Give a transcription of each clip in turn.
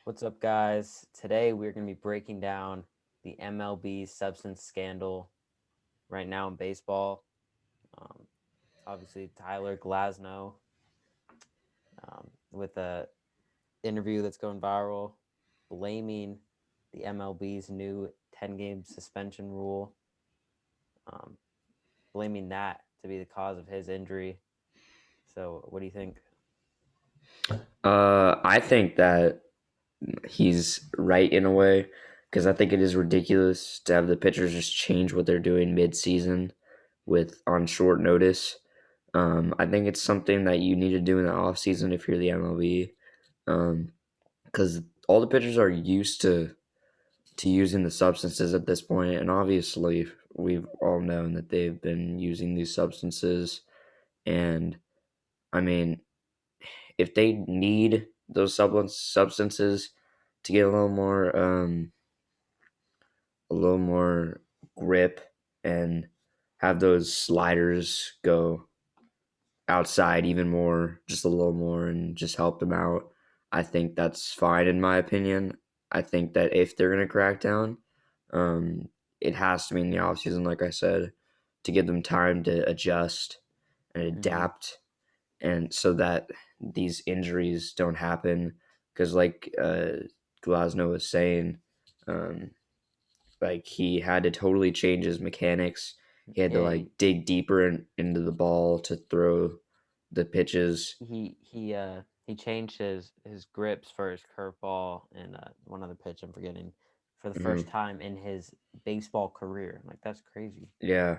What's up, guys? Today we're going to be breaking down the MLB substance scandal right now in baseball. Obviously, Tyler Glasnow with a interview that's going viral, blaming the MLB's new 10-game suspension rule, um, blaming that to be the cause of his injury. So, what do you think? I think that he's right in a way because I think it is ridiculous to have the pitchers just change what they're doing mid-season with on short notice. I think it's something that you need to do in the off season if you're the MLB, because all the pitchers are used to using the substances at this point, and obviously we've all known that they've been using these substances. And I mean, if they need those substances to get a little more grip and have those sliders go outside even more, just a little more, and just help them out, I think that's fine in my opinion. I think that if they're gonna crack down, it has to be in the off season, like I said, to give them time to adjust and Mm-hmm. adapt, and so that these injuries don't happen. Because like Glasnow was saying, um, like he had to totally change his mechanics. He had to Yeah, like dig deeper into the ball to throw the pitches. he changed his grips for his curveball and one other pitch I'm forgetting for the first Mhm. time in his baseball career. Like that's crazy. Yeah,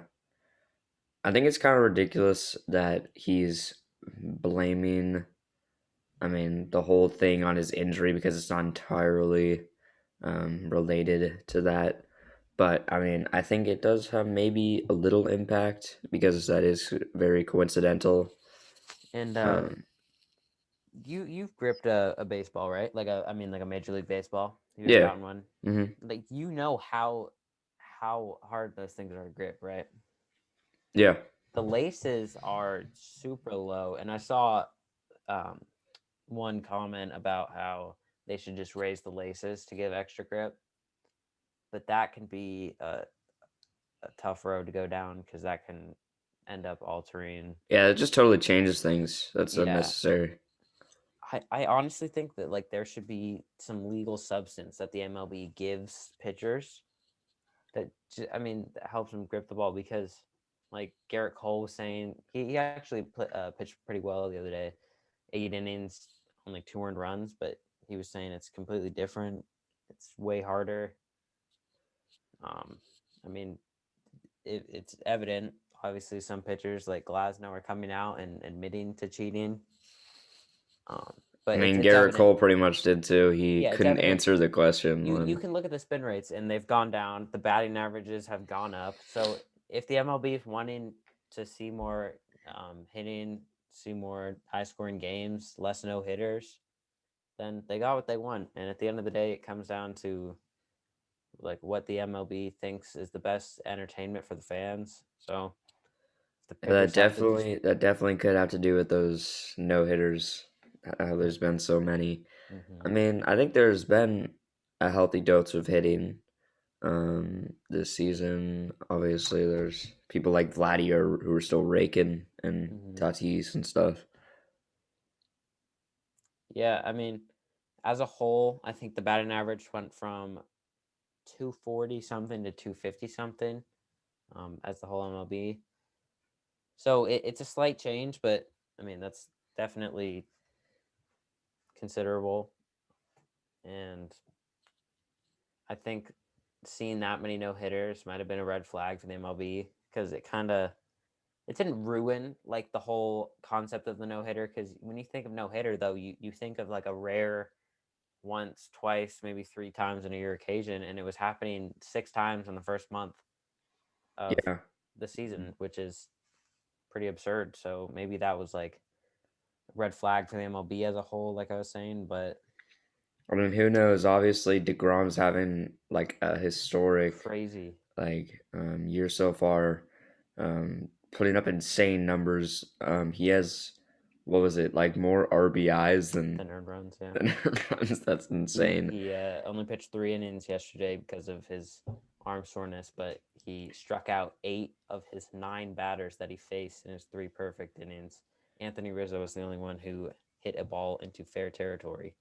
I think it's kind of ridiculous that he's blaming, I mean, the whole thing on his injury because it's not entirely related to that. But I mean, I think it does have maybe a little impact because that is very coincidental. And Um, you've gripped a baseball, right? Like like a major league baseball. You've ever yeah. gotten one? Hmm. Like you know how hard those things are to grip, right? Yeah. The laces are super low, and I saw um, one comment about how they should just raise the laces to give extra grip, but that can be a tough road to go down because that can end up altering. Yeah, it just totally changes things. That's Yeah, unnecessary. I honestly think that like there should be some legal substance that the MLB gives pitchers that helps them grip the ball because like Garrett Cole was saying he actually pitched pretty well the other day, 8 innings, only 2 earned runs, but he was saying it's completely different. It's way harder. Um, I mean, it's evident. Obviously, some pitchers like Glasnow are coming out and admitting to cheating. I But mean, it's Garrett evident. Cole pretty much did too. He Yeah, it's couldn't evident. answer the question You when. can look at the spin rates and they've gone down. The batting averages have gone up. So if the MLB is wanting to see more hitting, see more high scoring games, less no hitters, then they got what they want. And at the end of the day, it comes down to like what the MLB thinks is the best entertainment for the fans. So if the pitchers have to just That definitely could have to do with those no hitters. There's been so many. I Mhm. mean, I think there's been a healthy dose of hitting this season. Obviously, there's people like Vladdy who are still raking and Mhm. Tatis and stuff. Yeah, as a whole, I think the batting average went from 240 something to 250 something as the whole MLB. So it's a slight change, but that's definitely considerable. And I think seeing that many no hitters might have been a red flag for the MLB because it didn't ruin like the whole concept of the no hitter. Because when you think of no hitter, though, you think of like a rare once, twice, maybe 3 times in a year occasion, and it was happening 6 times in the first month of Yeah. the season, which is pretty absurd. So maybe that was like a red flag for the MLB as a whole, like I was saying. But I mean, who knows? Obviously, DeGrom's having like a historic crazy. year so far, putting up insane numbers. He has what was it, like more RBIs than earned runs. Yeah. than runs. That's insane. He only pitched 3 innings yesterday because of his arm soreness, but he struck out 8 of his 9 batters that he faced in his 3 perfect innings. Anthony Rizzo was the only one who hit a ball into fair territory.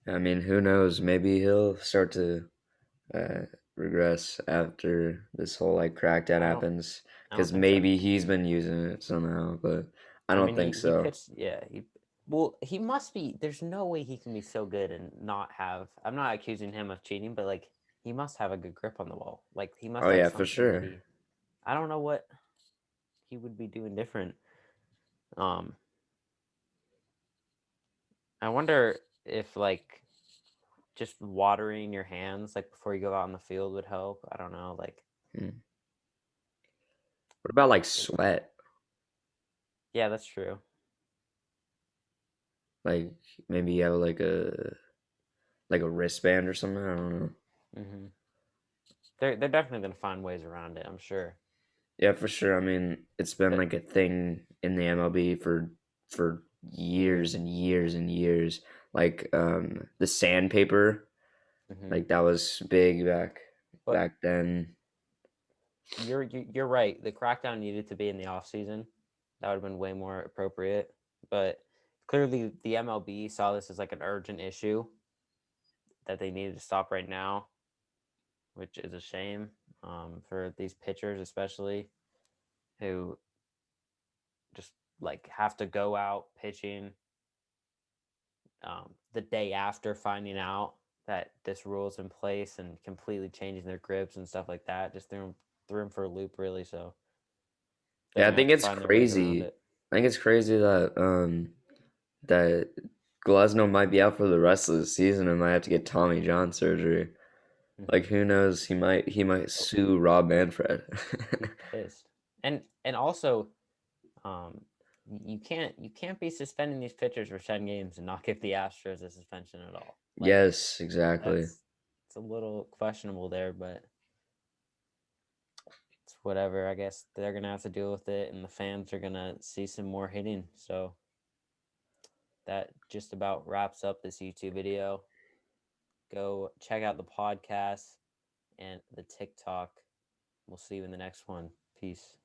I mean, who knows? Maybe he'll start to uh, regress after this whole like crackdown I don't. happens, I don't because think so. maybe he's been using it somehow, but I I don't mean, think he so. pitched. Yeah. Well, he must be. There's no way he can be so good and not have. I'm not accusing him of cheating, but like he must have a good grip on the ball. Like he must Oh have yeah, for something that sure. he. I don't know what he would be doing different. Um, I wonder if like just watering your hands like before you go out on the field would help. I don't know. Like, Hmm. What about like it, sweat? yeah, that's true. Like maybe you have like a wristband or something. I don't know. hmm they're definitely gonna find ways around it. I'm sure. Yeah, for sure. I mean, it's been But like a thing in the MLB for years and years and years. Like the sandpaper, hmm like that was big but back then. you're right. The crackdown needed to be in the off season. That would have been way more appropriate. But clearly, the MLB saw this as like an urgent issue that they needed to stop right now, which is a shame for these pitchers, especially who just like have to go out pitching the day after finding out that this rule is in place and completely changing their grips and stuff like that. Just threw them for a loop, really. So they're Yeah, I gonna have think to it's find their ways around crazy. it. I think it's crazy that that Glasnow might be out for the rest of the season and might have to get Tommy John surgery. hmm Like who knows? He might sue Rob Manfred. Be pissed. And also, um, you can't be suspending these pitchers for 10 games and not give the Astros a suspension at all. Like Yes, exactly. that's it's a little questionable there, but it's whatever. I guess they're gonna have to deal with it, and the fans are gonna see some more hitting. So that just about wraps up this YouTube video. Go check out the podcast and the TikTok. We'll see you in the next one. Peace.